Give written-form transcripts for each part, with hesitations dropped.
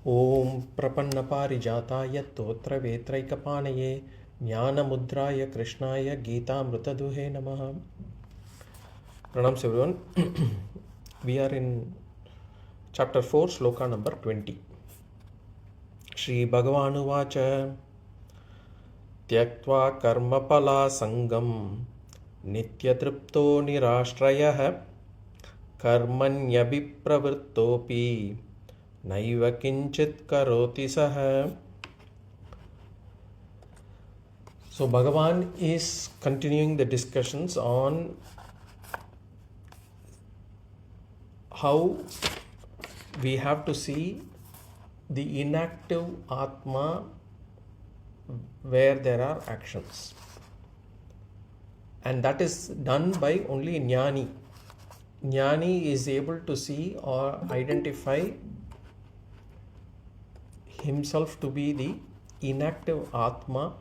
Om Prapannaparijataya Totra Vetraikapanaye Jnanamudraya Krishnaya Geetamrutaduhe Namaha. Pranams everyone. We are in chapter 4, sloka number 20. Shri Bhagavan Vacha Tyaktva Karmapala Sangam Nityatripto Nirāśīḥ Karmanyabhi pravṛttopi Naiva kinchit karoti saha. So Bhagavan is continuing the discussions on how we have to see the inactive Atma where there are actions. And that is done by only Jnani. Jnani is able to see or identify himself to be the inactive Atma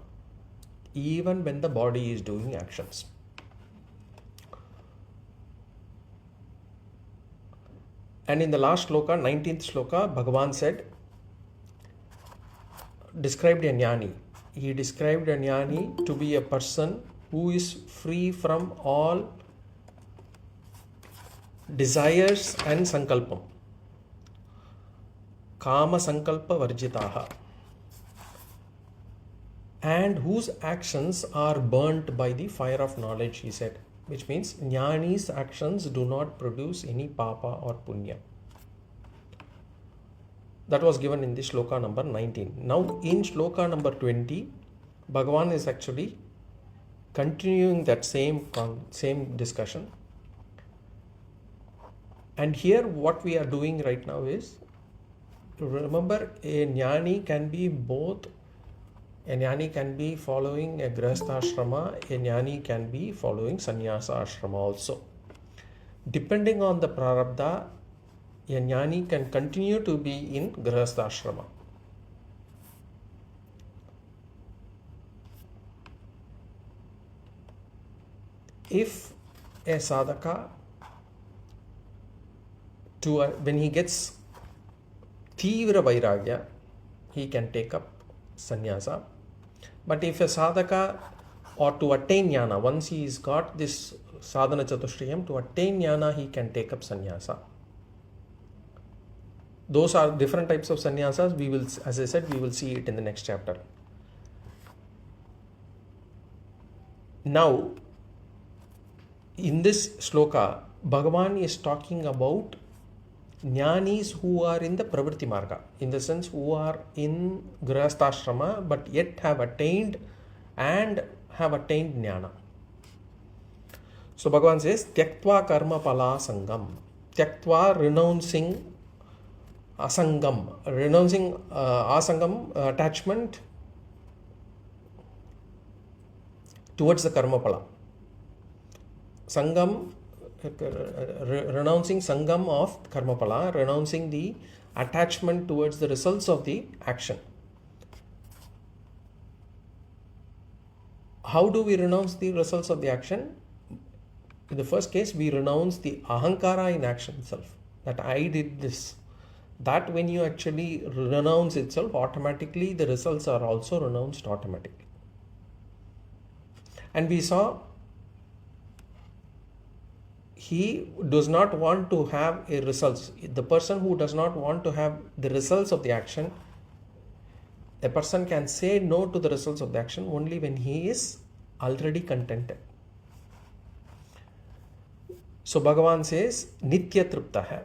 even when the body is doing actions. And in the last sloka, 19th sloka, Bhagavan said, described a Jnani. He described a Jnani to be a person who is free from all desires and sankalpam. Kama sankalpa varjitaha, and whose actions are burnt by the fire of knowledge, he said, which means Jnani's actions do not produce any papa or punya. That was given in the sloka number 19. Now in sloka number 20, Bhagavan is actually continuing that same discussion. And here what we are doing right now is, remember, a Jnani can be both. A Jnani can be following a grihastha ashrama, a Jnani can be following sannyasa ashrama also. Depending on the prarabdha, a Jnani can continue to be in grihastha ashrama. If a sadhaka, when he gets Tīvra vairagya, he can take up sannyasa. But if a sadhaka, or to attain jnana, once he has got this sadhana chatushriyam, to attain jnana, he can take up sannyasa. Those are different types of sannyasas. We will, as I said, we will see it in the next chapter. Now, in this sloka, Bhagavan is talking about Jnanis who are in the pravṛtti marga, in the sense who are in grihastha but yet have attained jnana. So Bhagavan says, Tyaktva karma pala sangam. Tyaktva, renouncing asangam. Renouncing asangam, attachment towards the karma pala. Sangam, renouncing sangam of karmapala, renouncing the attachment towards the results of the action. How do we renounce the results of the action? In the first case, we renounce the ahankara in action itself, that I did this. That when you actually renounce itself, automatically the results are also renounced automatically. And we saw he does not want to have a results. The person who does not want to have the results of the action, a person can say no to the results of the action only when he is already contented. So Bhagavan says, Nitya Triptaha.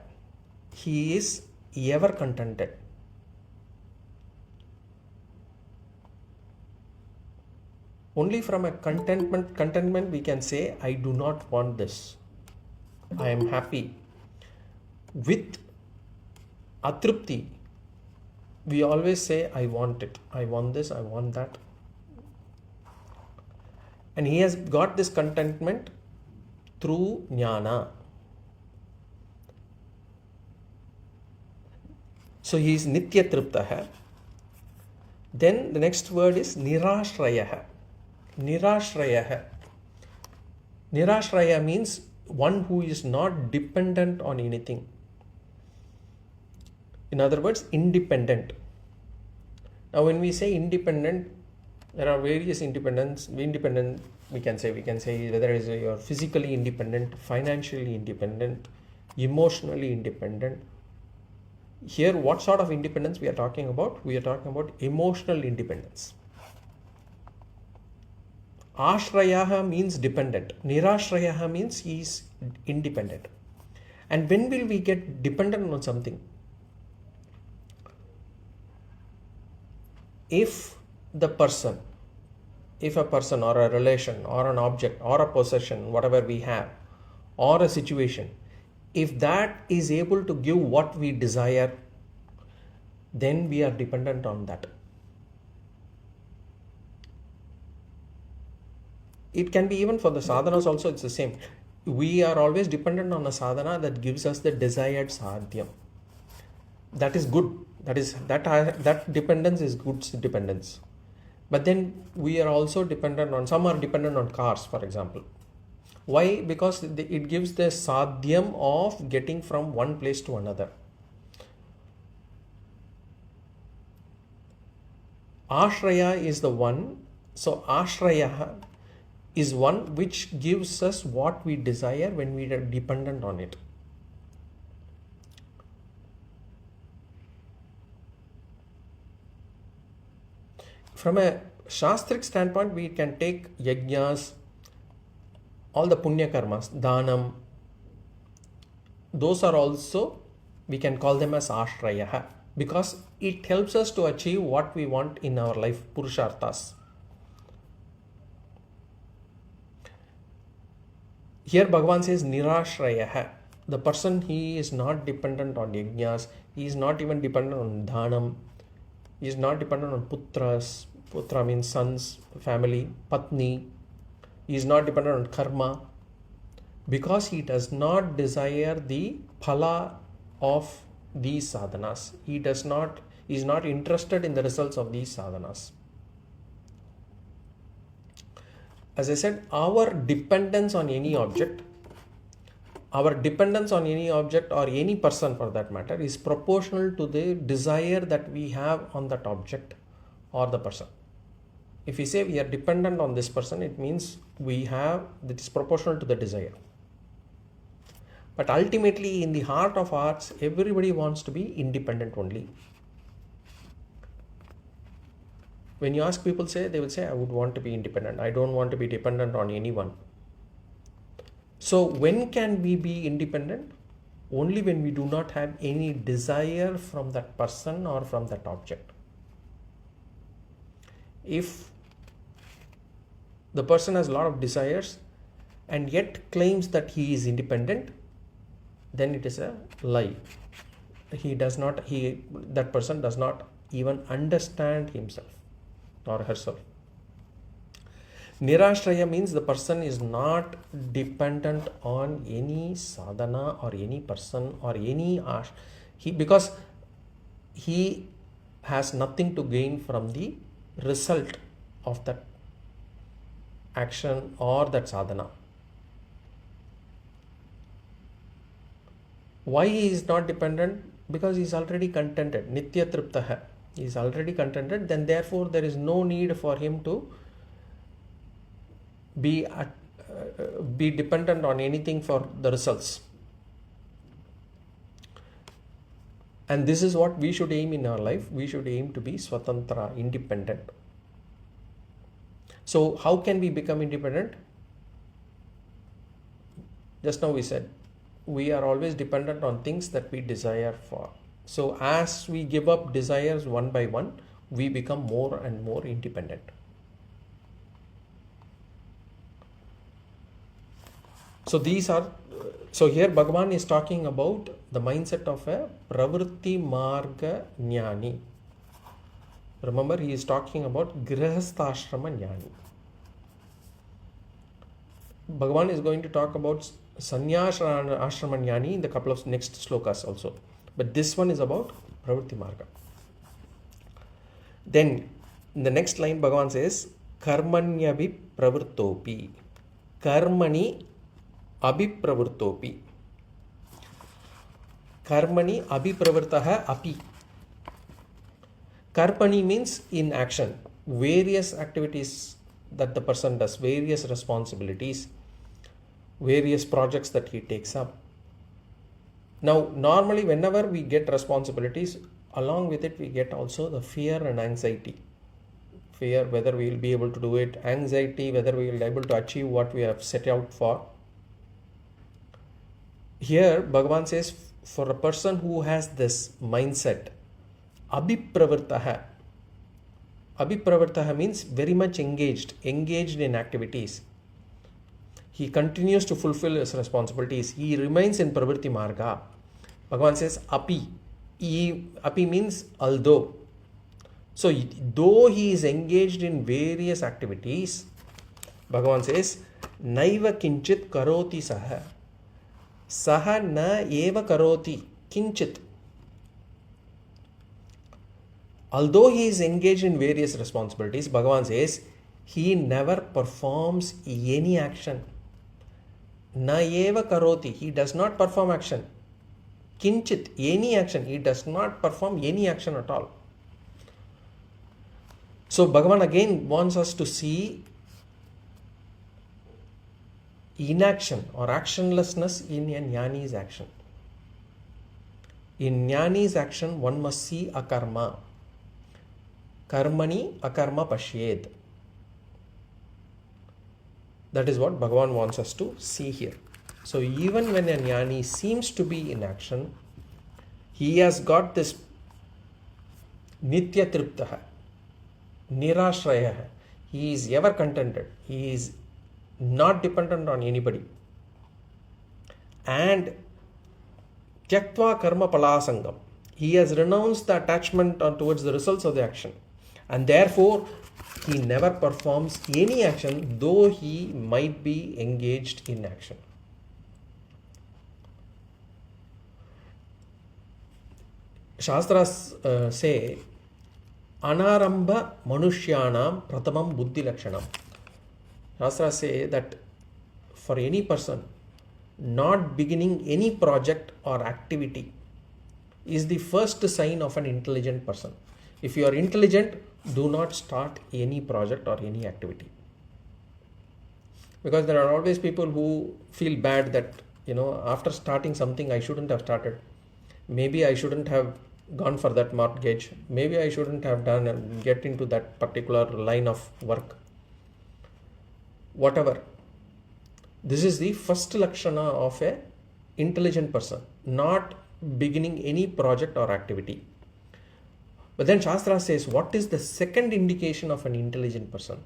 He is ever contented. Only from a contentment we can say, I do not want this. I am happy. With atripti, we always say, I want it. I want this, I want that. And he has got this contentment through Jnana. So he is Nitya Triptaha. Then the next word is nirāśīḥ. Nirāśīḥ. Nirāśīḥ means one who is not dependent on anything. In other words, independent. Now when we say independent, there are various independence. Independent, we can say whether it is you're physically independent, financially independent, emotionally independent. Here, what sort of independence we are talking about? We are talking about emotional independence. Ashrayaha means dependent. Nirāśīḥ means he is independent. And when will we get dependent on something? If a person or a relation or an object or a possession, whatever we have, or a situation, if that is able to give what we desire, then we are dependent on that. It can be even for the sadhanas also, it's the same. We are always dependent on a sadhana that gives us the desired sadhyam. That is good. That dependence is good dependence. But then we are also dependent on, some are dependent on cars, for example. Why? Because it gives the sadhyam of getting from one place to another. Ashraya is the one. So Ashraya is one which gives us what we desire when we are dependent on it. From a Shastric standpoint, we can take yajnas, all the punya karmas, dhanam. Those are also, we can call them as ashraya, because it helps us to achieve what we want in our life, purusharthas. Here Bhagavan says nirāśīḥ. The person, he is not dependent on yajnas, he is not even dependent on dhanam, he is not dependent on putras. Putra means sons, family, patni. He is not dependent on karma, because he does not desire the phala of these sadhanas. He is not interested in the results of these sadhanas. As I said, our dependence on any object or any person for that matter is proportional to the desire that we have on that object or the person. If we say we are dependent on this person, it means that is proportional to the desire. But ultimately, in the heart of hearts, everybody wants to be independent only. When you ask people, they will say, I would want to be independent. I don't want to be dependent on anyone. So when can we be independent? Only when we do not have any desire from that person or from that object. If the person has a lot of desires and yet claims that he is independent, then it is a lie. That person does not even understand himself or herself. Nirāśīḥ means the person is not dependent on any sadhana or any person or any because he has nothing to gain from the result of that action or that sadhana. Why he is not dependent? Because he is already contented. Nitya triptaha. He is already contented. Then therefore there is no need for him to be dependent on anything for the results. And this is what we should aim in our life. We should aim to be swatantra, independent. So how can we become independent? Just now we said, we are always dependent on things that we desire for. So as we give up desires one by one, we become more and more independent. So here Bhagavan is talking about the mindset of a pravṛtti marga jnani. Remember, he is talking about grihastha-ashrama jnani. Bhagavan is going to talk about sannyasa ashrama jnani in the couple of next slokas also. But this one is about pravṛtti marga. Then in the next line Bhagavan says, karmanyavi pravṛttopi. Karmani abhipravṛttopi. Karmani abhipravrittaha api. Karmani means in action. Various activities that the person does, various responsibilities, various projects that he takes up. Now, normally whenever we get responsibilities, along with it we get also the fear and anxiety. Fear whether we will be able to do it, anxiety whether we will be able to achieve what we have set out for. Here Bhagavan says, for a person who has this mindset, abhipravrittaha. Abhipravrittaha means very much engaged in activities. He continues to fulfill his responsibilities. He remains in pravṛtti marga. Bhagavan says api. Api means although. So though he is engaged in various activities, Bhagavan says naiva kinchit karoti saha. Saha na eva karoti kinchit. Although he is engaged in various responsibilities, Bhagavan says he never performs any action. Na eva karoti. He does not perform action. Kinchit, any action. He does not perform any action at all. So Bhagavan again wants us to see inaction or actionlessness in a Jnani's action. In Jnani's action, one must see akarma. Karmani akarma pashyed. That is what Bhagavan wants us to see here. So even when a Jnani seems to be in action, he has got this nitya triptaha, nirāśīḥ. He is ever contented. He is not dependent on anybody. And tyaktva karma palasangam. He has renounced the attachment towards the results of the action. And therefore, he never performs any action, though he might be engaged in action. Shastras say, anarambha manushyanam pratamam buddhi lakshanam. Shastras say that for any person, not beginning any project or activity is the first sign of an intelligent person. If you are intelligent, do not start any project or any activity. Because there are always people who feel bad that, after starting something, I shouldn't have started. Maybe I shouldn't have gone for that mortgage. Maybe I shouldn't have done and get into that particular line of work. Whatever. This is the first lakshana of a intelligent person, not beginning any project or activity. But then Shastra says, what is the second indication of an intelligent person?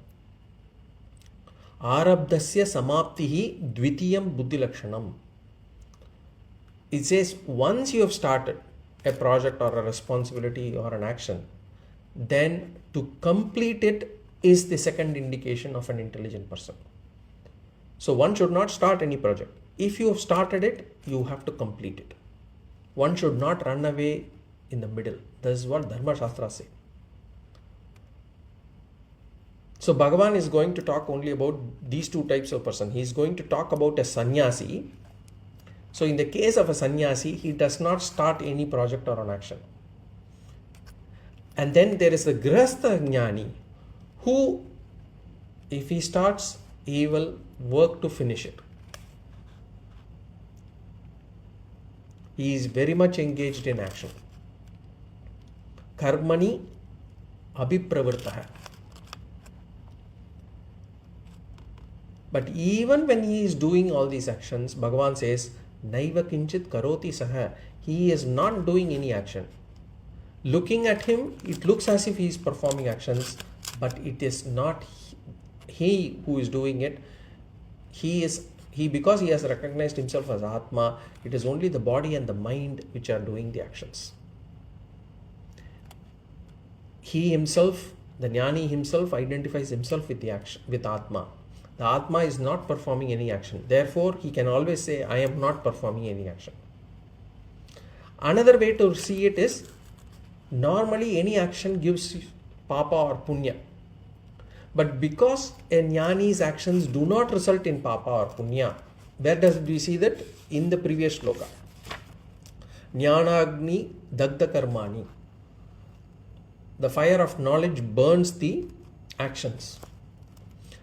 Arabdasya samaptihi dvitiyam buddhi lakshanam. It says, once you have started a project or a responsibility or an action, then to complete it is the second indication of an intelligent person. So one should not start any project. If you have started it, you have to complete it. One should not run away in the middle. This is what Dharma Shastra says. So Bhagavan is going to talk only about these two types of person. He is going to talk about a sannyasi. So in the case of a sannyasi, he does not start any project or an action. And then there is the grihastha jnani, who, if he starts, he will work to finish it. He is very much engaged in action. Karmani abhipravrittaha. But even when he is doing all these actions, Bhagavan says, naiva kinchit karoti saha. He is not doing any action. Looking at him, it looks as if he is performing actions, but it is not he who is doing it. Because he has recognized himself as Atma, it is only the body and the mind which are doing the actions. He himself, the Jnani himself, identifies himself with the action, with Atma. The Atma is not performing any action. Therefore, he can always say, I am not performing any action. Another way to see it is, normally any action gives papa or punya. But because a Jnani's actions do not result in papa or punya, where does we see that? In the previous sloka. Jnanagni dagda karmani. The fire of knowledge burns the actions.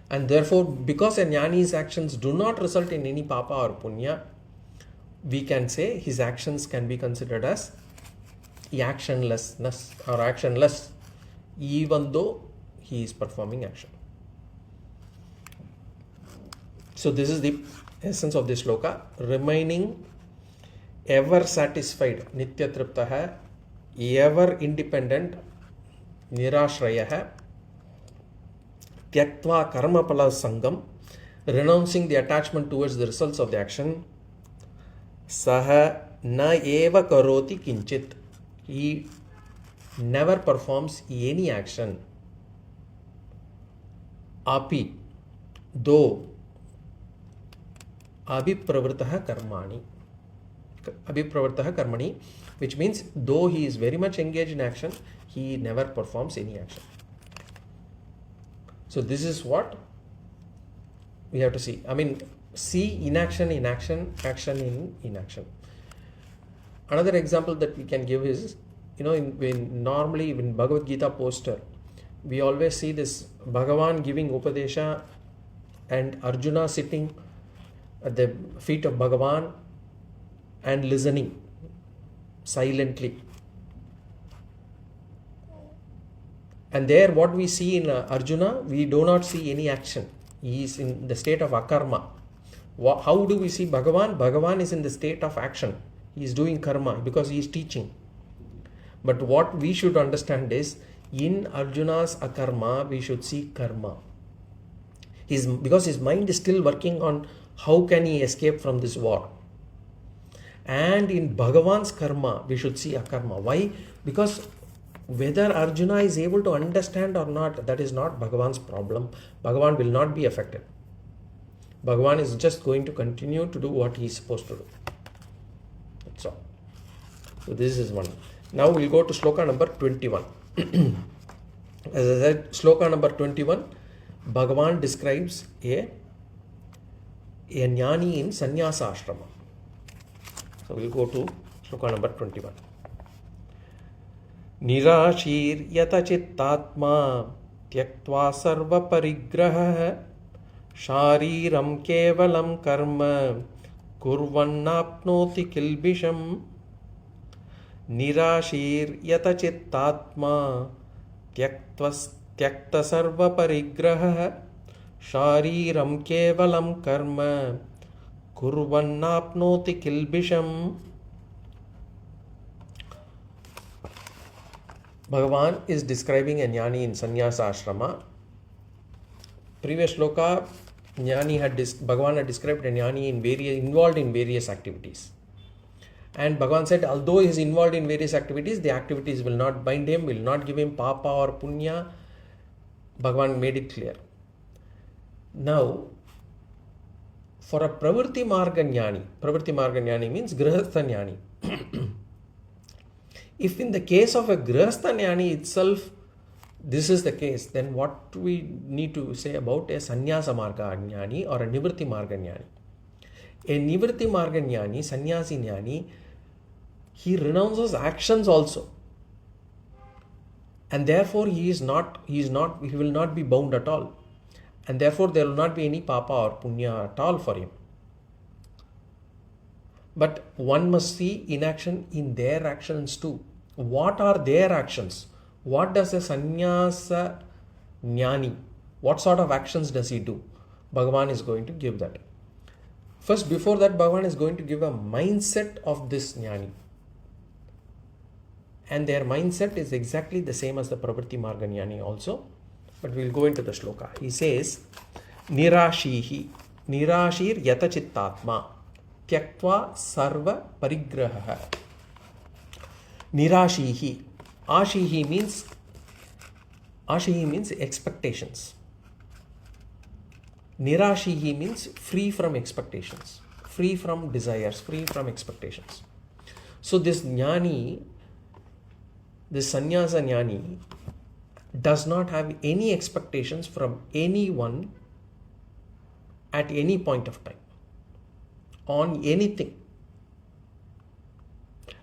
And therefore, because a jnani's actions do not result in any papa or punya, we can say his actions can be considered as actionlessness or actionless, even though he is performing action. So this is the essence of this sloka, remaining ever satisfied, nitya triptaha, ever independent, nirāśīḥ, tyaktva karma pala sangam, renouncing the attachment towards the results of the action, saha na eva karoti kinchit, he never performs any action, api, though, abhipravṛttaha karmani, which means though he is very much engaged in action, he never performs any action. So this is what we have to see. I mean, see inaction in action, action in inaction. Another example that we can give is, normally in Bhagavad Gita poster, we always see this Bhagavan giving Upadesha and Arjuna sitting at the feet of Bhagavan and listening silently. And there what we see in Arjuna, we do not see any action. He is in the state of akarma. How do we see Bhagavan? Bhagavan is in the state of action. He is doing karma because he is teaching. But what we should understand is, in Arjuna's akarma, we should see karma. Because his mind is still working on how can he escape from this war. And in Bhagavan's karma, we should see akarma. Why? Because whether Arjuna is able to understand or not, that is not Bhagavan's problem. Bhagavan will not be affected. Bhagavan is just going to continue to do what he is supposed to do. That's all. So this is one. Now we'll go to sloka number 21. As I said, sloka number 21, Bhagavan describes a Jnani in Sannyasa ashrama. So we'll go to sloka number 21. Nirāśīḥ yata chittātma tyaktva sarva parigraha shāriram kevalam karma kurvannapnoti kilbisham. Nirāśīḥ yata chittātma tyakta sarva parigraha shāriram kevalam karma kurvannapnoti kilbisham. Bhagavan is describing a Jnani in Sannyasa ashrama. Previous sloka, Bhagavan had described a Jnani involved in various activities. And Bhagavan said, although he is involved in various activities, the activities will not bind him, will not give him papa or punya. Bhagavan made it clear. Now, for a pravṛtti marga jnani means grihastha jnani. If in the case of a grihastha jnani itself, this is the case, then what do we need to say about a sannyasa marga jnani or a nivritti marga jnani? A nivritti marga jnani, sannyasi jnani, he renounces actions also. And therefore he will not be bound at all. And therefore there will not be any papa or punya at all for him. But one must see inaction in their actions too. What are their actions? What does a sannyasa jnani, what sort of actions does he do? Bhagavan is going to give that. First, before that, Bhagavan is going to give a mindset of this jnani. And their mindset is exactly the same as the pravṛtti marga jnani also. But we'll go into the sloka. He says, nirāśīḥ yata chittātma tyaktva sarva parigraha. Nirāśīḥ. Āśīḥ means expectations. Nirāśīḥ means free from expectations, free from desires, free from expectations. So this jnani, this sannyasa jnani, does not have any expectations from anyone at any point of time on anything.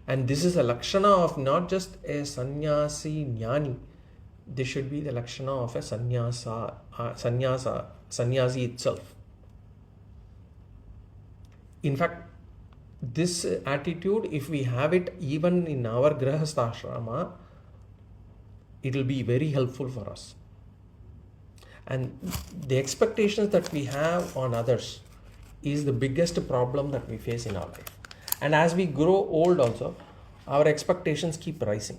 And this is a lakshana of not just a sannyasi jnani. This should be the lakshana of a sannyasi itself. In fact, this attitude, if we have it even in our grahastha ashrama, it will be very helpful for us. And the expectations that we have on others is the biggest problem that we face in our life. And as we grow old also, our expectations keep rising.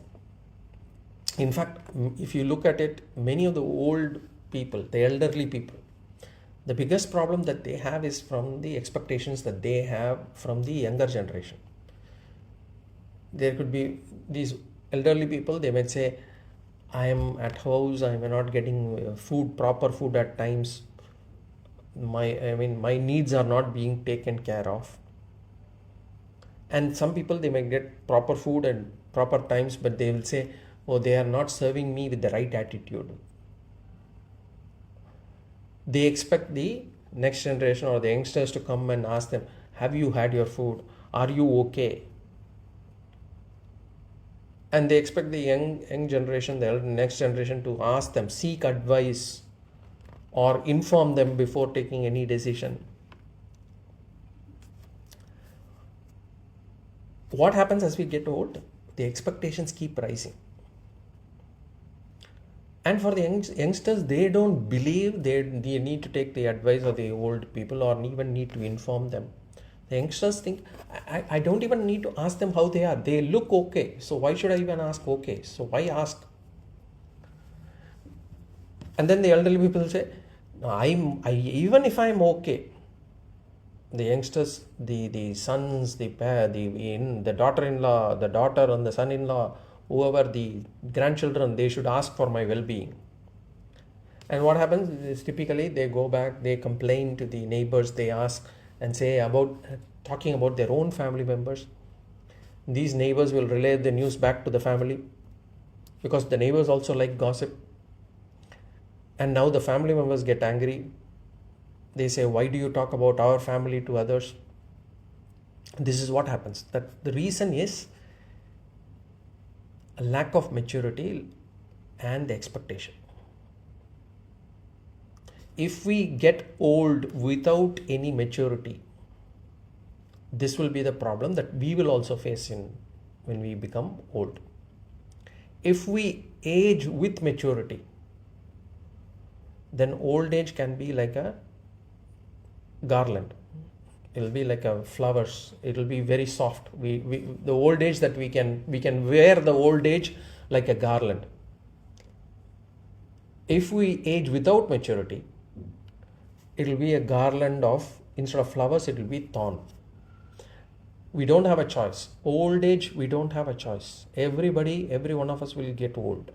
In fact, if you look at it, many of the old people, the elderly people, the biggest problem that they have is from the expectations that they have from the younger generation. There could be these elderly people, they might say, I am at house, I am not getting proper food at times. My needs are not being taken care of. And some people, they may get proper food and proper times, but they will say, oh, they are not serving me with the right attitude. They expect the next generation or the youngsters to come and ask them, have you had your food? Are you okay? And they expect the young generation, the next generation, to ask them, seek advice or inform them before taking any decision. What happens as we get old? The expectations keep rising. And for the youngsters, they don't believe they need to take the advice of the old people or even need to inform them. The youngsters think, I don't even need to ask them how they are. They look okay. So why should I even ask okay? So why ask? And then the elderly people say, even if I'm okay, the youngsters, the sons, the daughter-in-law, the daughter and the son-in-law, whoever, the grandchildren, they should ask for my well-being. And what happens is typically they go back, they complain to the neighbors, they ask and say talking about their own family members. These neighbors will relay the news back to the family because the neighbors also like gossip. And now the family members get angry. They say, why do you talk about our family to others? This is what happens. That the reason is a lack of maturity and the expectation. If we get old without any maturity, this will be the problem that we will also face when we become old. If we age with maturity, then old age can be like a garland. It will be like a flowers. It will be very soft. The old age that we can wear the old age like a garland. If we age without maturity, it will be a garland of, instead of flowers, it will be thorn. We don't have a choice. Old age, we don't have a choice. Every one of us will get old.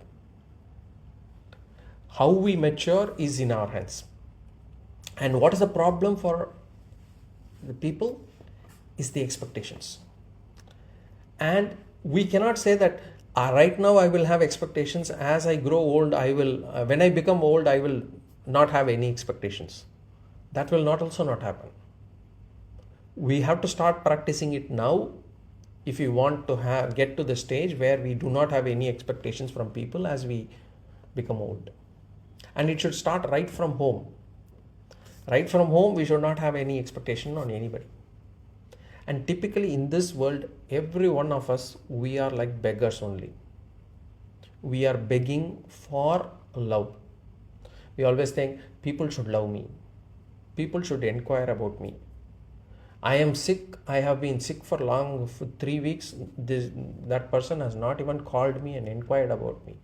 How we mature is in our hands. And what is the problem for the people is the expectations. And we cannot say that right now I will have expectations. As I grow old, when I become old, I will not have any expectations. That will also not happen. We have to start practicing it now if we want to get to the stage where we do not have any expectations from people as we become old. And it should start right from home. Right from home, we should not have any expectation on anybody. And typically in this world, every one of us, we are like beggars only. We are begging for love. We always think people should love me. People should inquire about me. I am sick. I have been sick for 3 weeks. That person has not even called me and inquired about me.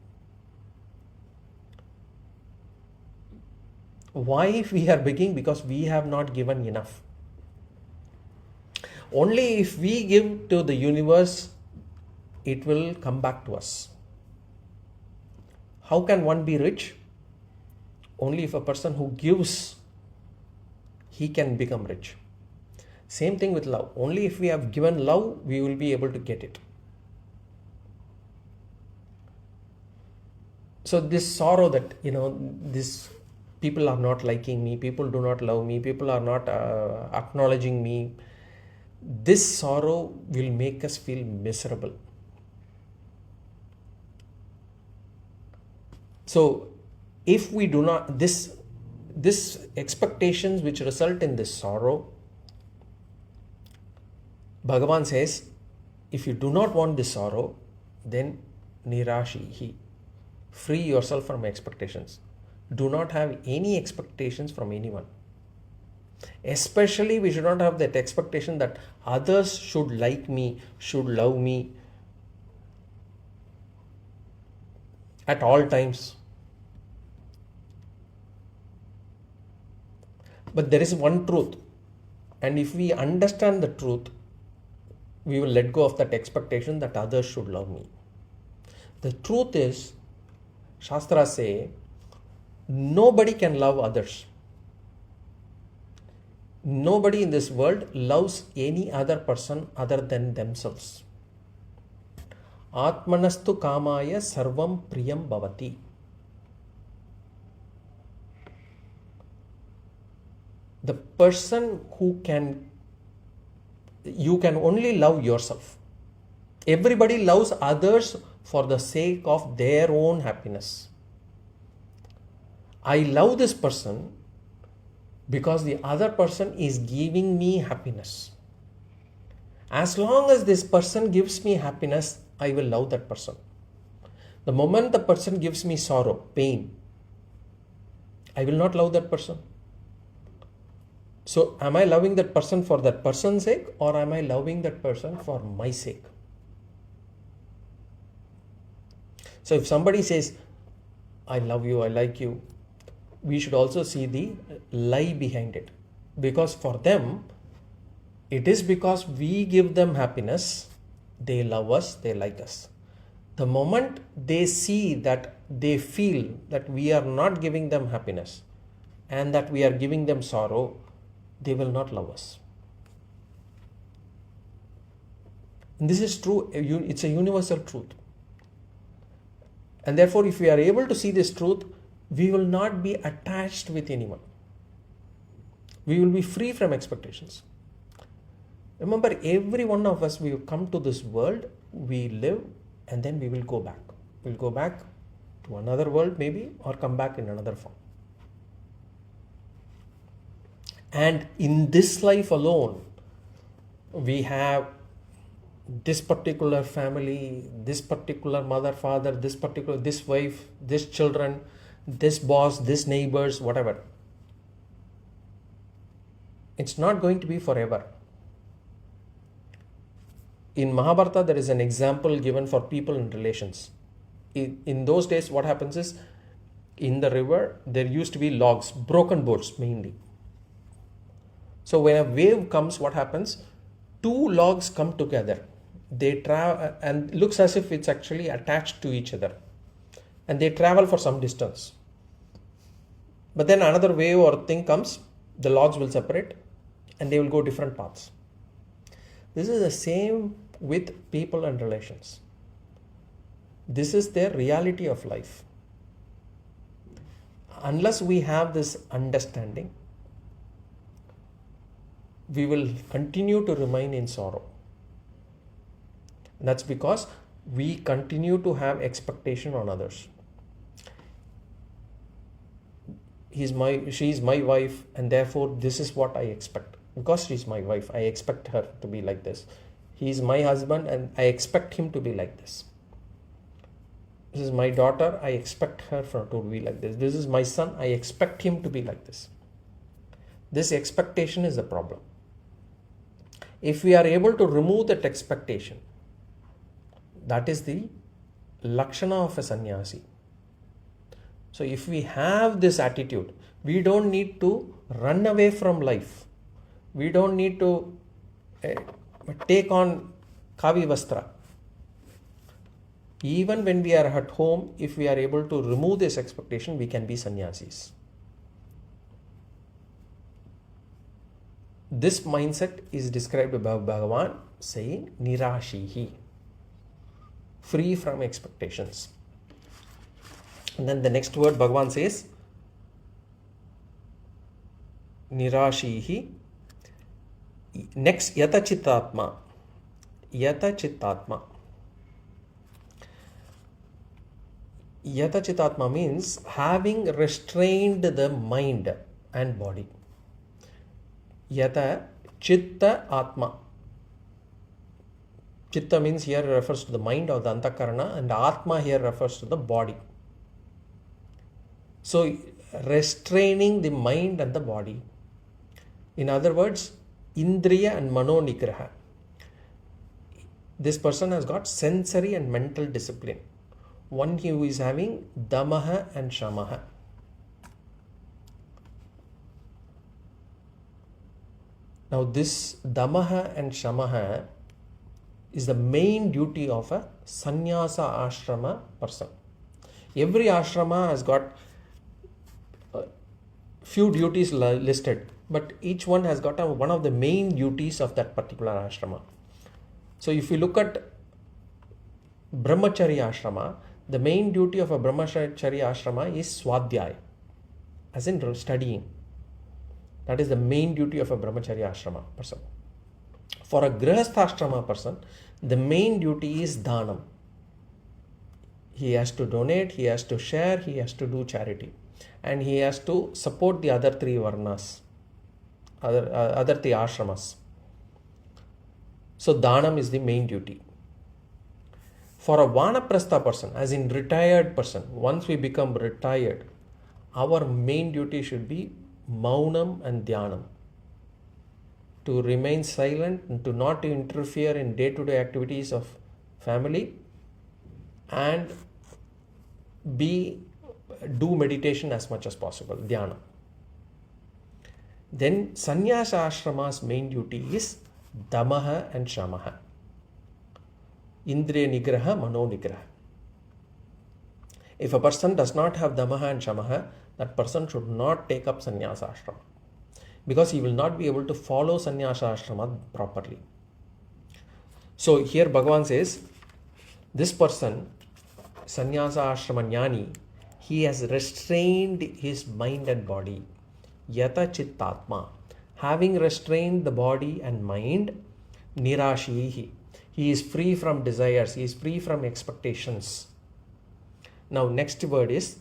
Why we are begging? Because we have not given enough. Only if we give to the universe, it will come back to us. How can one be rich? Only if a person who gives, he can become rich. Same thing with love. Only if we have given love, we will be able to get it. So this sorrow that, this people are not liking me, people do not love me, people are not acknowledging me. this sorrow will make us feel miserable. So if we do not, this expectations which result in this sorrow, Bhagavan says, if you do not want this sorrow, then nirāśīḥ, free yourself from expectations. Do not have any expectations from anyone. Especially we should not have that expectation that others should like me, should love me at all times. But there is one truth, and if we understand the truth, we will let go of that expectation that others should love me. The truth is, Shastras say, nobody can love others. Nobody in this world loves any other person other than themselves. Atmanastu kamaya sarvam priyam bhavati. The person who can, you can only love yourself. Everybody loves others for the sake of their own happiness. I love this person because the other person is giving me happiness. As long as this person gives me happiness, I will love that person. The moment the person gives me sorrow, pain, I will not love that person. So am I loving that person for that person's sake, or am I loving that person for my sake? So if somebody says, I love you, I like you, we should also see the lie behind it. Because for them, it is because we give them happiness, they love us, they like us. The moment they see that, they feel that we are not giving them happiness and that we are giving them sorrow, they will not love us. And this is true, it's a universal truth. And therefore, if we are able to see this truth, we will not be attached with anyone. We will be free from expectations. Remember, every one of us, we have come to this world, we live, and then we will go back. We'll go back to another world maybe, or come back in another form. And in this life alone, we have this particular family, this particular mother, father, this wife, this children, this boss, this neighbors, whatever. It's not going to be forever. In Mahabharata, there is an example given for people in relations. In those days, what happens is, in the river, there used to be logs, broken boats mainly. So when a wave comes, what happens? Two logs come together. They travel, and looks as if it's actually attached to each other. And they travel for some distance. But then another wave or thing comes, the logs will separate and they will go different paths. This is the same with people and relations. This is their reality of life. Unless we have this understanding, we will continue to remain in sorrow. And that's because we continue to have expectation on others. She's my wife, and therefore this is what I expect. Because she's my wife, I expect her to be like this. He's my husband and I expect him to be like this. This is my daughter, I expect her to be like this. This is my son, I expect him to be like this. This expectation is the problem. If we are able to remove that expectation, that is the lakshana of a sannyasi. So if we have this attitude, we don't need to run away from life. We don't need to take on kavi vastra. Even when we are at home, if we are able to remove this expectation, we can be sannyasis. This mindset is described by Bhagavan saying nirāśīḥ, free from expectations. And then the next word Bhagavan says nirāśīḥ Next, yata chittatma. Yata chittatma. Yata chittatma means having restrained the mind and body. Yata chitta atma. Chitta means here refers to the mind or the antakarana, and atma here refers to the body. So restraining the mind and the body. In other words, indriya and mano nigraha. This person has got sensory and mental discipline. One who is having damaha and shamaha. Now this damaha and shamaha is the main duty of a sannyasa ashrama person. Every ashrama has got few duties listed, but each one has got one of the main duties of that particular ashrama. So if you look at brahmacharya ashrama, the main duty of a brahmacharya ashrama is swadhyaya, as in studying. That is the main duty of a brahmacharya ashrama person. For a grihastha ashrama person, the main duty is dhanam. He has to donate, he has to share, he has to do charity, and he has to support the other three varnas, other three ashramas. So dhanam is the main duty. For a vanaprastha person, as in retired person, once we become retired, our main duty should be maunam and dhyanam. To remain silent and to not interfere in day-to-day activities of family, and do meditation as much as possible, dhyana. Then sannyasa ashrama's main duty is damaha and shamaha. Indriya nigraha, mano nigraha. If a person does not have damaha and shamaha, that person should not take up sannyasa ashrama, because he will not be able to follow sannyasa ashrama properly. So here Bhagavan says, this person, sannyasa ashrama jnani, he has restrained his mind and body. Yata chittatma. Having restrained the body and mind, nirāśīḥ. He is free from desires, he is free from expectations. Now next word is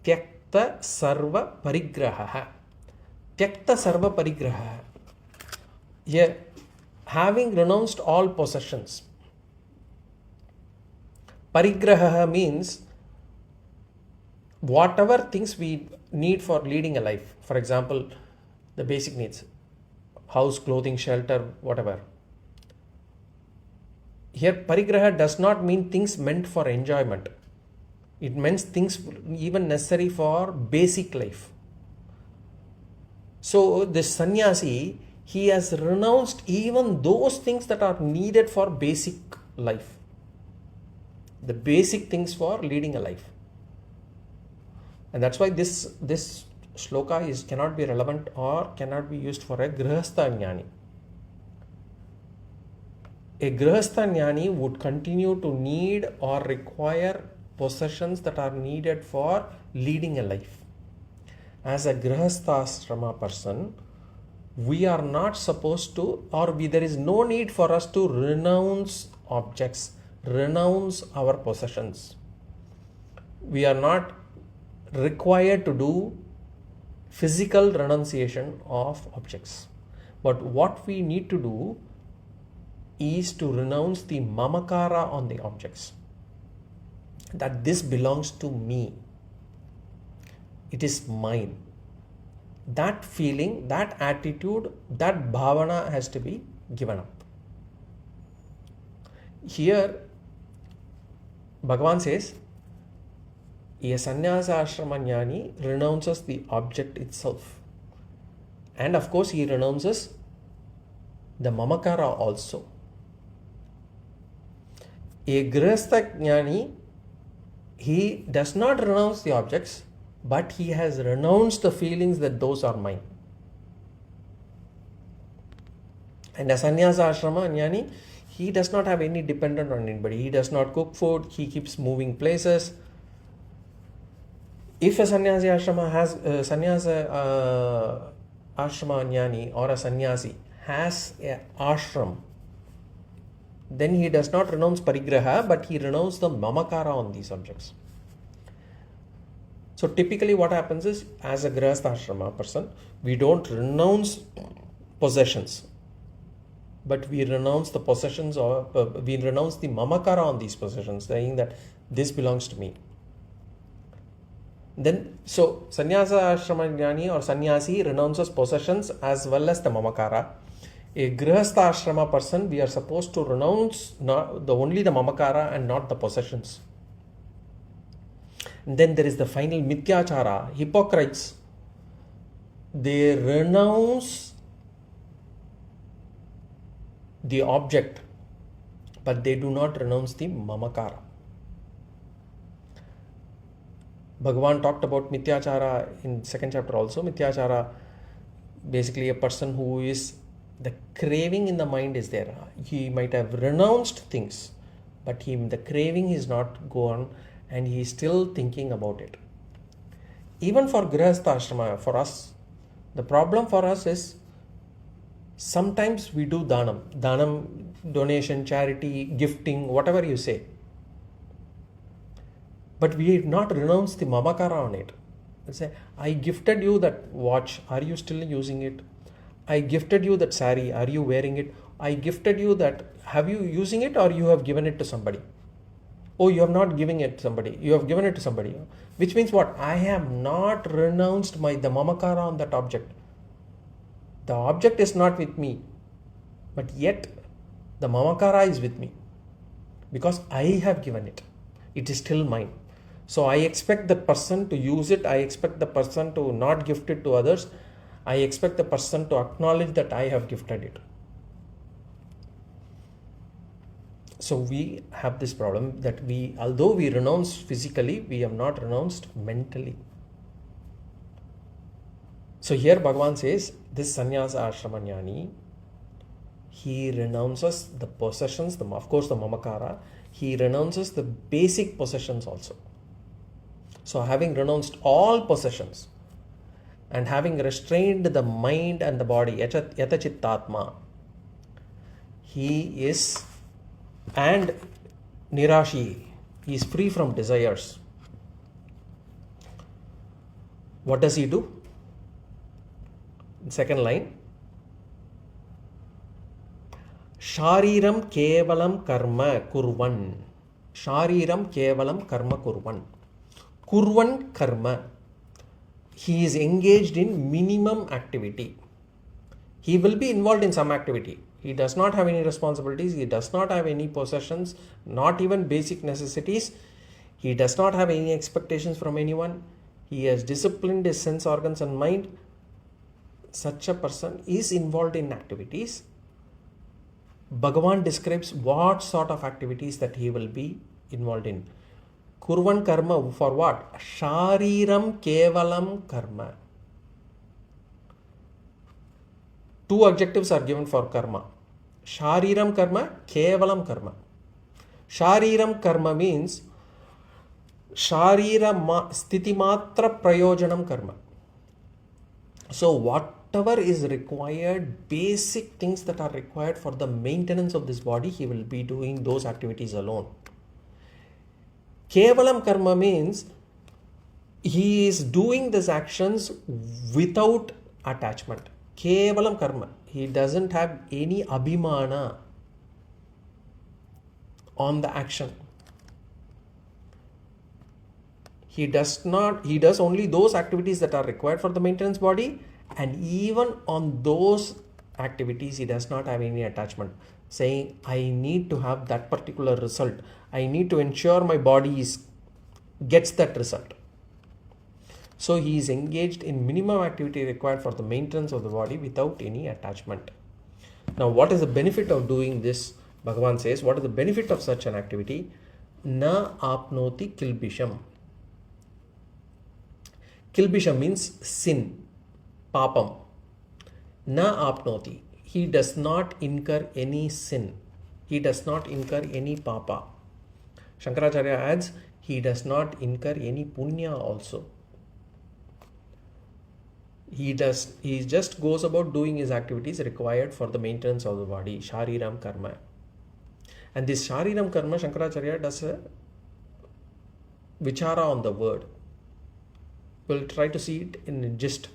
tyakta sarva parigraha. Tyakta sarva parigraha. Here, having renounced all possessions. Parigraha means whatever things we need for leading a life. For example, the basic needs, house, clothing, shelter, whatever. Here parigraha does not mean things meant for enjoyment. It means things even necessary for basic life. So this sannyasi, he has renounced even those things that are needed for basic life. The basic things for leading a life. And that's why this sloka cannot be relevant or cannot be used for a grihastha jnani. A grihastha jnani would continue to need or require possessions that are needed for leading a life. As a grihastha person, we are not supposed to, there is no need for us to renounce objects, renounce our possessions. We are not required to do physical renunciation of objects. But what we need to do is to renounce the mamakara on the objects. That this belongs to me. It is mine. That feeling, that attitude, that bhavana has to be given up. Here, Bhagavan says, a sannyasa ashrama jnani renounces the object itself. And of course, he renounces the mamakara also. A grihastha jnani, he does not renounce the objects, but he has renounced the feelings that those are mine. And a sannyasa ashrama jnani, he does not have any dependent on anybody. He does not cook food, he keeps moving places. If a sannyasi ashrama has sannyasa ashrama jnani or a sannyasi has a ashram, then he does not renounce parigraha, but he renounces the mamakara on these objects. So typically what happens is, as a grihastha ashrama person, we don't renounce possessions, but we renounce the possessions, or we renounce the mamakara on these possessions, saying that this belongs to me. Then, so sannyasa ashrama jnani or sannyasi renounces possessions as well as the mamakara. A grihastha ashrama person, we are supposed to renounce only the mamakara and not the possessions. And then there is the final mithyachara, hypocrites. They renounce the object, but they do not renounce the mamakara. Bhagavan talked about mithyachara in second chapter also. Mithyachara, basically a person who is, the craving in the mind is there. He might have renounced things, but the craving is not gone and he is still thinking about it. Even for grihastha ashrama, for us, the problem for us is sometimes we do dhanam, donation, charity, gifting, whatever you say. But we have not renounced the mamakara on it. Say, I gifted you that watch, are you still using it? I gifted you that sari, are you wearing it? I gifted you that, have you using it or you have given it to somebody? Oh, you have not given it to somebody, you have given it to somebody. Which means what? I have not renounced the mamakara on that object. The object is not with me, but yet the mamakara is with me because I have given it. It is still mine. So I expect the person to use it. I expect the person to not gift it to others. I expect the person to acknowledge that I have gifted it. So we have this problem that although we renounce physically, we have not renounced mentally. So here Bhagavan says, this sannyasa ashrama jnani, he renounces the possessions, of course the mamakara, he renounces the basic possessions also. So having renounced all possessions and having restrained the mind and the body, yata chittatma, he is, and nirāśīḥ, he is free from desires. What does he do? Second line, Shariram kevalam karma kurvan. Shariram kevalam karma kurvan. Kurvan karma. He is engaged in minimum activity. He will be involved in some activity. He does not have any responsibilities. He does not have any possessions, not even basic necessities. He does not have any expectations from anyone. He has disciplined his sense organs and mind. Such a person is involved in activities. Bhagavan describes what sort of activities that he will be involved in. Kurvan karma for what? Shariram kevalam karma. Two adjectives are given for karma. Shariram karma, kevalam karma. Shariram karma means Sharira sthiti matra prayojanam karma. So whatever is required, basic things that are required for the maintenance of this body, he will be doing those activities alone. Kevalam karma means he is doing these actions without attachment. Kevalam karma. He doesn't have any abhimana on the action. He does only those activities that are required for the maintenance body, and even on those activities he does not have any attachment, saying I need to have that particular result. I need to ensure my body gets that result. So he is engaged in minimum activity required for the maintenance of the body without any attachment. Now what is the benefit of doing this? Bhagavan says, what is the benefit of such an activity? Na apnoti kilbisham. Kilbisham means sin, papam. Na apnoti. He does not incur any sin. He does not incur any papa. Shankaracharya adds, he does not incur any punya also. He just goes about doing his activities required for the maintenance of the body, shariram karma. And this shariram karma, Shankaracharya does a vichara on the word. We'll try to see it in gist.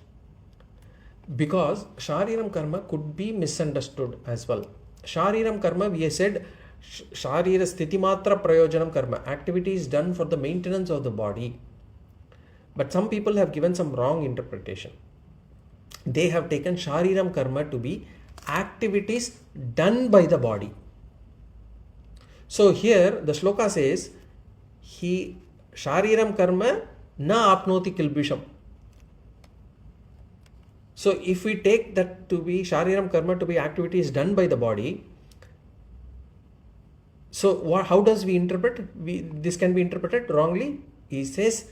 Because shariram karma could be misunderstood as well. Shariram karma, we have said, sharira sthiti matra prayojanam karma, activities done for the maintenance of the body. But some people have given some wrong interpretation. They have taken shariram karma to be activities done by the body. So here the shloka says, he shariram karma na apnoti kilbisham. So if we take that to be shariram karma to be activities done by the body, so how does we interpret? This can be interpreted wrongly. He says,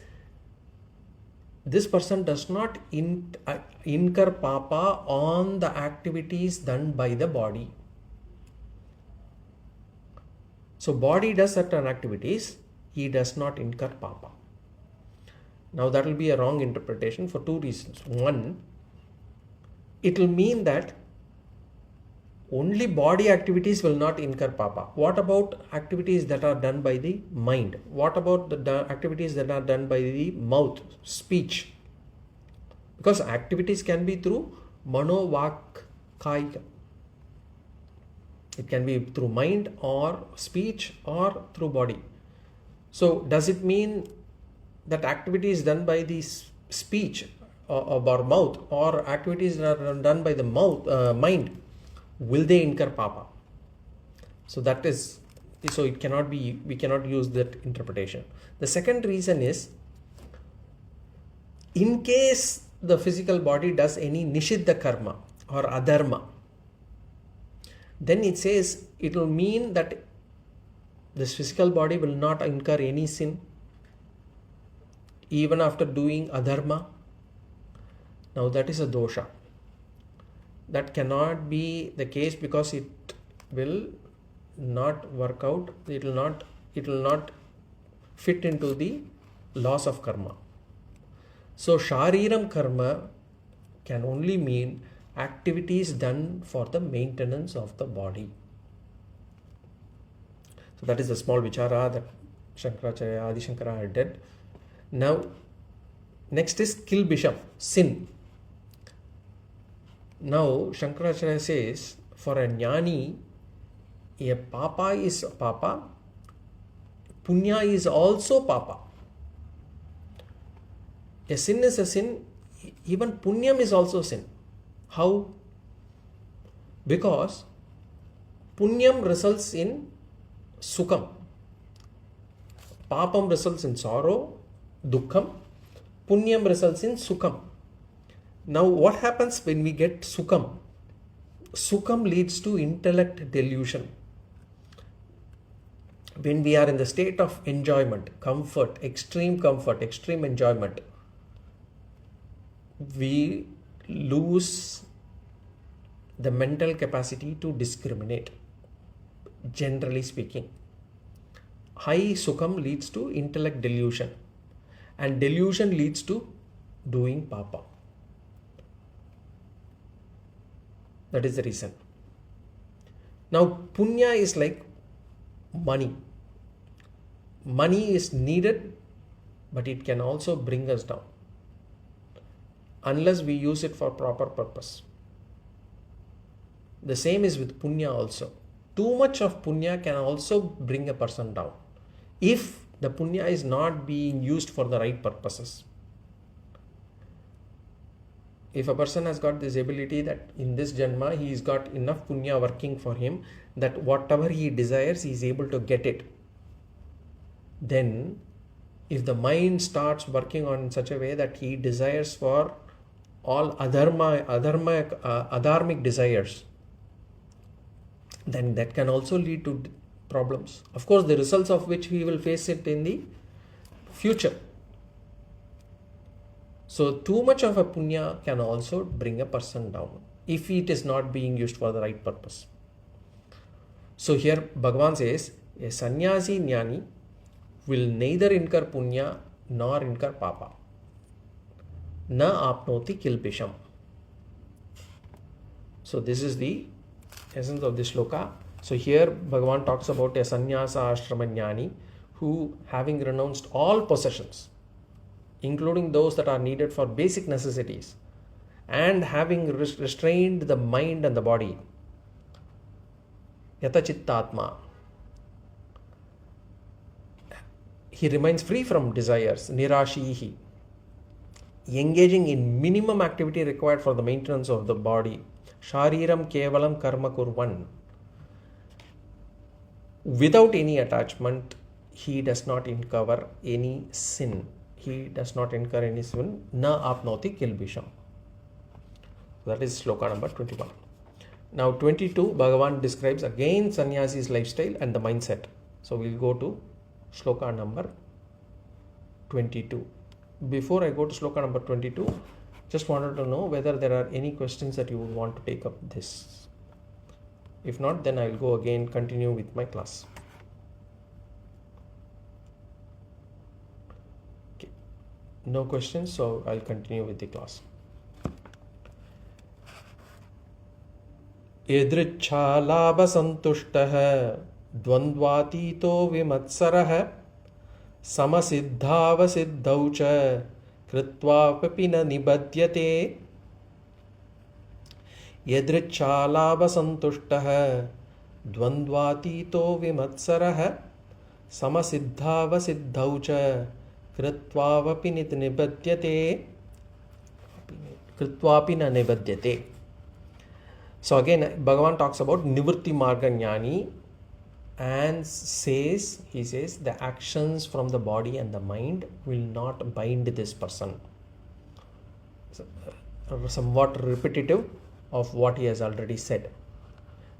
this person does not incur papa on the activities done by the body. So body does certain activities, he does not incur papa. Now that will be a wrong interpretation for two reasons. One, it will mean that only body activities will not incur papa. What about activities that are done by the mind? What about the activities that are done by the mouth, speech? Because activities can be through mano, vak, kaika. It can be through mind or speech or through body. So does it mean that activities done by the speech or mouth or activities that are done by the mind, will they incur papa? So that is, so it cannot be, we cannot use that interpretation. The second reason is, in case the physical body does any nishiddha karma or adharma, then it says it will mean that this physical body will not incur any sin even after doing adharma. Now that is a dosha. That cannot be the case because it will not work out. It will not fit into the laws of karma. So shariram karma can only mean activities done for the maintenance of the body. So that is the small vichara that Shankaracharya, Adi Shankara had did. Now next is kilbisham, sin. Now Shankaracharya says, for a jnani, a papa is papa, punya is also papa. A sin is a sin, even punyam is also sin. How? Because punyam results in sukham, papam results in sorrow, dukkham, punyam results in sukham. Now what happens when we get sukham? Sukham leads to intellect delusion. When we are in the state of enjoyment, comfort, extreme enjoyment, we lose the mental capacity to discriminate, generally speaking. High sukham leads to intellect delusion, and delusion leads to doing papa. That is the reason. Now punya is like money. Money is needed, but it can also bring us down unless we use it for proper purpose. The same is with punya also. Too much of punya can also bring a person down if the punya is not being used for the right purposes. If a person has got this ability that in this janma he has got enough punya working for him that whatever he desires he is able to get it, then if the mind starts working on such a way that he desires for all adharmic desires, then that can also lead to problems. Of course, the results of which we will face it in the future. So too much of a punya can also bring a person down if it is not being used for the right purpose. So here Bhagavan says, a sannyasi jnani will neither incur punya nor incur papa. na apnoti kilbisham. So this is the essence of this sloka. So here Bhagavan talks about a sannyasa ashrama jnani who, having renounced all possessions, including those that are needed for basic necessities, and having restrained the mind and the body, yata chittatma, he remains free from desires, nirāśīḥ, engaging in minimum activity required for the maintenance of the body, shariram kevalam karma kurvan, without any attachment. He does not incur any sin. He does not incur any sin. Na apnoti kilbisham. That is sloka number 21. Now 22, Bhagavan describes again sannyasi's lifestyle and the mindset. So we'll go to sloka number 22. Before I go to sloka number 22, just wanted to know whether there are any questions that you would want to take up this. If not, then I'll go again, continue with my class. Okay. No questions, so I'll continue with the class. Yadrichālābhasantuṣṭah dvandvātīto vimatsarah samasiddhāvasiddhau ca kritvāpapi na nibadhyate. Yadrichālābhasantuṣṭah dvandvātīto vimatsarah samasiddhāvasiddhau ca kritvāpapi na nibadhyate. So again, Bhagavan talks about nivritti marga jnani and he says the actions from the body and the mind will not bind this person. Somewhat repetitive of what he has already said.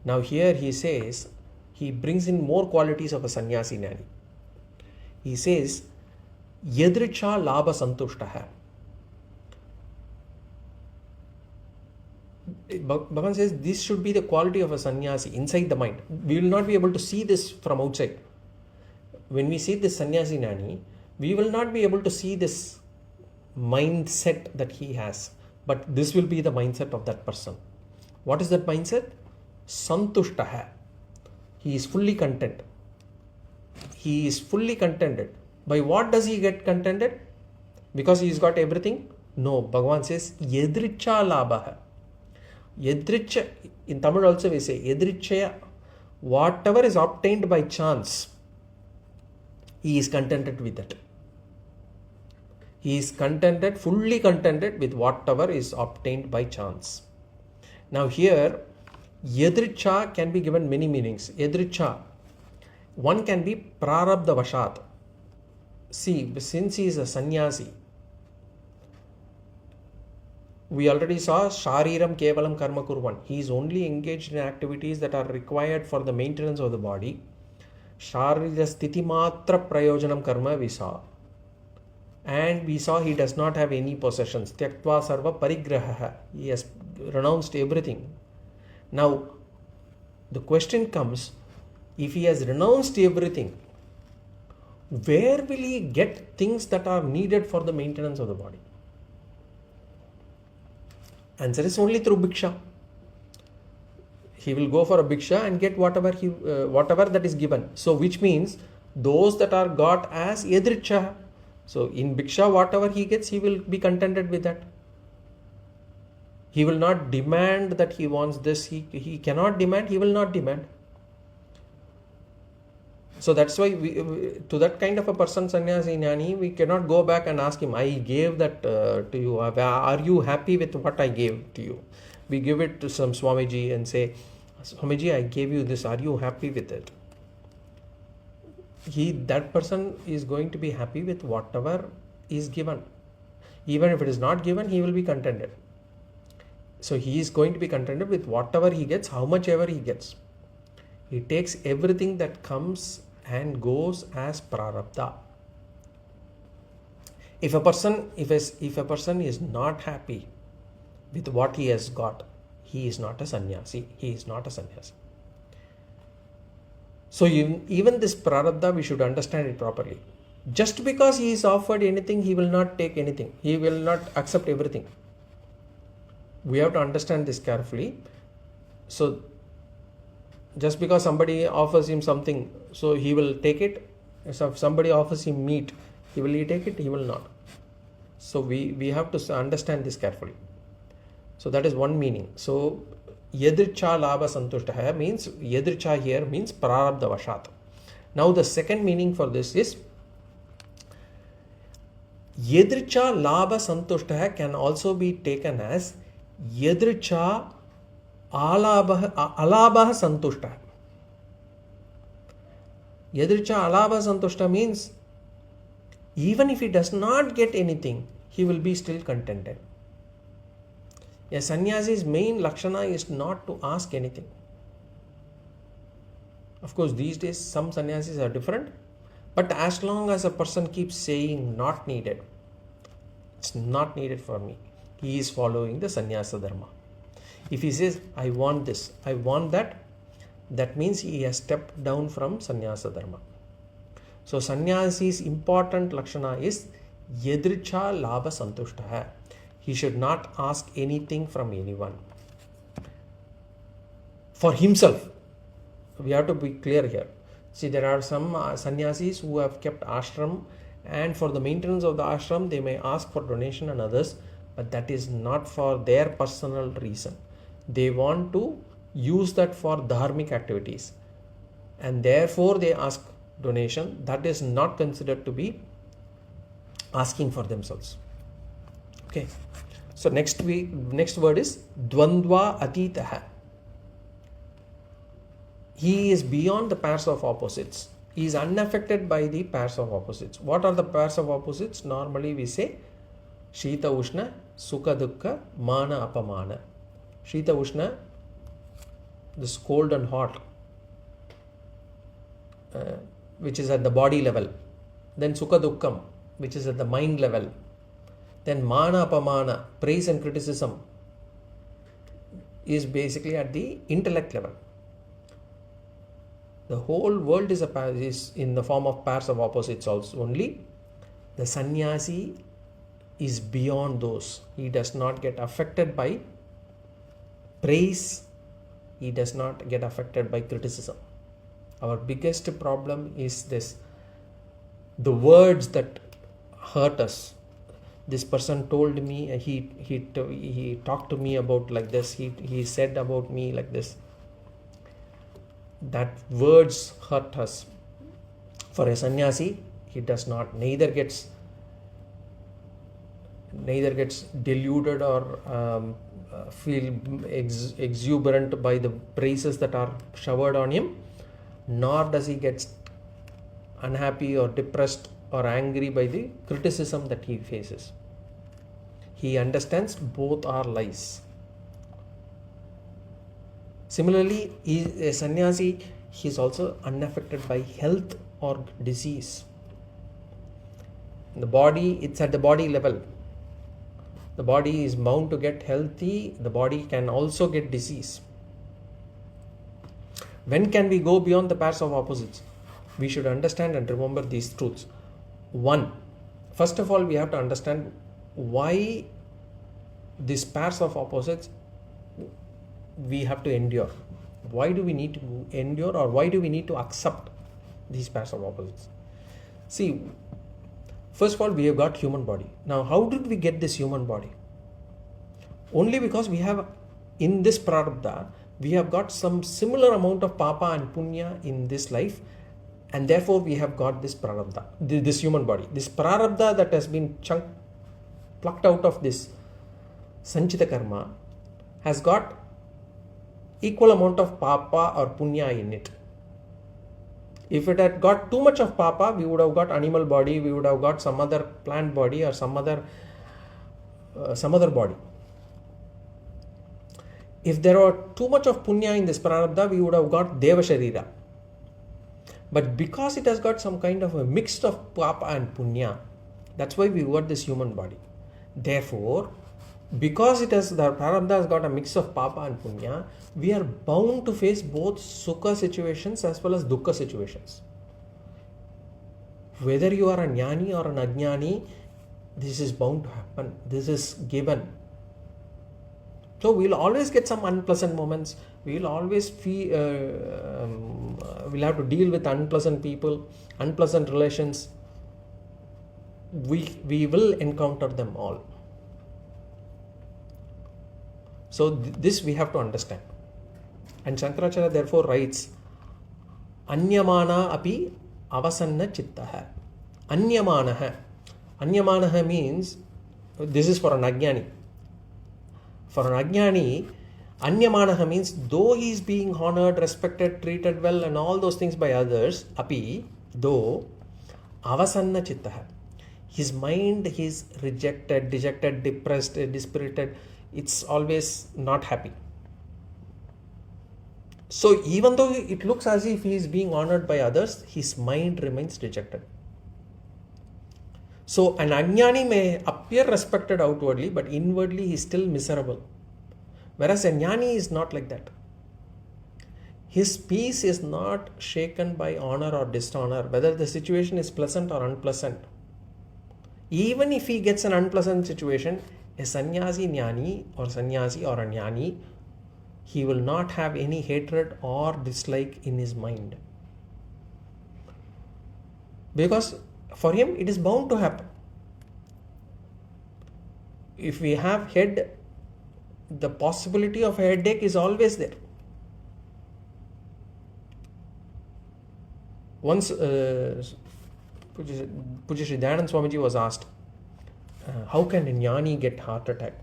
Now here he says, he brings in more qualities of a sannyasi jnani. He says, yadricha labha santushtaha. Bhagavan says this should be the quality of a sannyasi inside the mind. We will not be able to see this from outside. When we see this sannyasi jnani, we will not be able to see this mindset that he has. But this will be the mindset of that person. What is that mindset? Santushtaha. He is fully content. He is fully contented. By what does he get contented? Because he has got everything? No. Bhagavan says, yadricha labha. Yadricha, in Tamil also we say, yadrichaya, whatever is obtained by chance, he is contented with that. He is contented, fully contented with whatever is obtained by chance. Now here, yadricha can be given many meanings. Yadricha, one can be prarabdha vashat. See, since he is a sannyasi, we already saw shariram kevalam karma kurvan. He is only engaged in activities that are required for the maintenance of the body. Sharira sthiti matra prayojanam karma we saw. And we saw he does not have any possessions. Tyaktva sarva parigraha. He has renounced everything. Now, the question comes, if he has renounced everything, where will he get things that are needed for the maintenance of the body? Answer is only through bhiksha. He will go for a bhiksha and get whatever that is given. So which means those that are got as yadricha. So in bhiksha, whatever he gets, he will be contented with that. He will not demand that he wants this. He cannot demand. He will not demand. So that's why to that kind of a person, sannyasi jnani, we cannot go back and ask him, I gave that to you. Are you happy with what I gave to you? We give it to some Swamiji and say, Swamiji, I gave you this. Are you happy with it? That person is going to be happy with whatever is given. Even if it is not given, he will be contented. So he is going to be contented with whatever he gets, how much ever he gets. He takes everything that comes and goes as prarabdha. If a person is not happy with what he has got, he is not a sannyasi. He is not a sannyasi. So even this prarabdha, we should understand it properly. Just because he is offered anything, he will not take anything. He will not accept everything. We have to understand this carefully. So, just because somebody offers him something, so he will take it. So if somebody offers him meat, will he take it? He will not. So we have to understand this carefully. So that is one meaning. So yadricha labha santushtah means, yadricha here means prarabdha vashat. Now the second meaning for this is, yadricha labha santushtah can also be taken as yadricha alabha santushtah. Yadricha alabha santushtah means, even if he does not get anything, he will be still contented. A sannyasi's main lakshana is not to ask anything. Of course, these days some sannyasis are different, but as long as a person keeps saying not needed, it's not needed for me, he is following the sannyasa dharma. If he says, I want this, I want that, that means he has stepped down from sannyasa dharma. So sannyasi's important lakshana is yadricha labha santushtah. He should not ask anything from anyone. For himself. We have to be clear here. See, there are some sannyasis who have kept ashram, and for the maintenance of the ashram they may ask for donation and others, but that is not for their personal reason. They want to use that for dharmic activities, and therefore they ask donation. That is not considered to be asking for themselves. Okay. So next word is dvandva atitah. He is beyond the pairs of opposites. He is unaffected by the pairs of opposites. What are the pairs of opposites? Normally we say Shita Ushna, Sukha Dukkha, Mana Apamana. Shita Ushna, this cold and hot, which is at the body level. Then Sukha Dukkham, which is at the mind level. Then Mana Apamana, praise and criticism, is basically at the intellect level. The whole world is in the form of pairs of opposites also. Only the sannyasi is beyond those. He does not get affected by praise. He does not get affected by criticism. Our biggest problem is this: the words that hurt us. This person told me, he talked to me about like this, he said about me like this. That words hurt us. For a sannyasi, he does not, neither gets deluded or feel exuberant by the praises that are showered on him, nor does he get unhappy or depressed or angry by the criticism that he faces. He understands both are lies. Similarly, a sannyasi, he is also unaffected by health or disease. The body, it's at the body level. The body is bound to get healthy. The body can also get disease. When can we go beyond the pairs of opposites? We should understand and remember these truths. One, first of all, we have to understand why these pairs of opposites we have to endure. Why do we need to endure, or why do we need to accept these pairs of opposites? See, first of all, we have got human body. Now, how did we get this human body? Only because we have, in this pravṛtta, we have got some similar amount of papa and punya in this life, and therefore we have got this pravṛtta, this human body. This pravṛtta that has been plucked out of this sanchita karma has got equal amount of papa or punya in it. If it had got too much of papa, we would have got animal body, we would have got some other plant body or some other body. If there were too much of punya in this pravṛtta, we would have got deva sharira. But because it has got some kind of a mix of papa and punya, that's why we got this human body. Therefore, because the pravṛtta has got a mix of papa and punya, we are bound to face both sukha situations as well as dukkha situations. Whether you are a Jnani or an Ajnani, this is bound to happen. This is given. So we'll always get some unpleasant moments. We'll always we'll have to deal with unpleasant people, unpleasant relations. We will encounter them all. So this we have to understand. And Shankaracharya therefore writes, Anyamana api avasanna chittaha. Anyamanaha. Anyamanaha means, this is for an Ajnani. For an Ajnani, Anyamanaha means though he is being honored, respected, treated well and all those things by others, api, though, avasanna chittaha. His mind is rejected, dejected, depressed, dispirited. It's always not happy. So even though it looks as if he is being honored by others, his mind remains dejected. So an Ajnani may appear respected outwardly, but inwardly he is still miserable. Whereas a Jnani is not like that. His peace is not shaken by honor or dishonor, whether the situation is pleasant or unpleasant. Even if he gets an unpleasant situation, a sannyasi Jnani or sannyasi or a Jnani, he will not have any hatred or dislike in his mind. Because for him it is bound to happen. If we have head, the possibility of a headache is always there. Once Pujya Sri Dayananda Swamiji was asked, how can a Jnani get heart attack?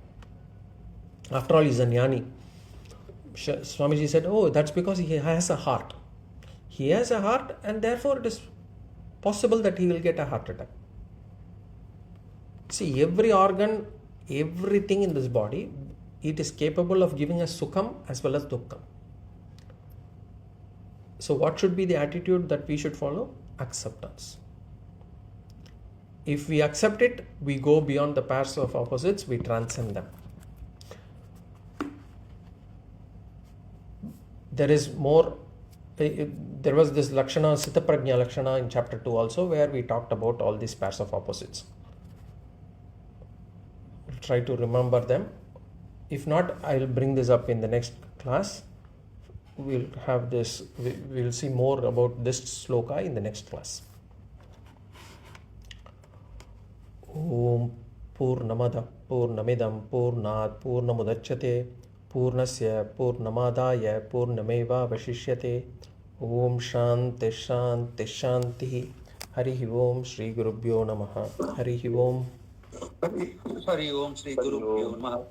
After all, he is a Jnani. Swamiji said, oh, that's because he has a heart. He has a heart and therefore it is possible that he will get a heart attack. See, every organ, everything in this body, it is capable of giving us sukham as well as dukkham. So what should be the attitude that we should follow? Acceptance. If we accept it, we go beyond the pairs of opposites, we transcend them. There is more, there was this Lakshana, Sita Prajna Lakshana in chapter 2 also, where we talked about all these pairs of opposites. We'll try to remember them. If not, I'll bring this up in the next class. We'll have this, we'll see more about this sloka in the next class. Om Purnamada Purnamidam Purnat Purnamudachyate Purnasya Purnamadaya Purnameva Vashishyate. Om Shanti Shanti Shanti. Harihi Om Shri Gurubhyo Namaha. Harihi Om. Hari Om Shri Gurubhyo Namaha.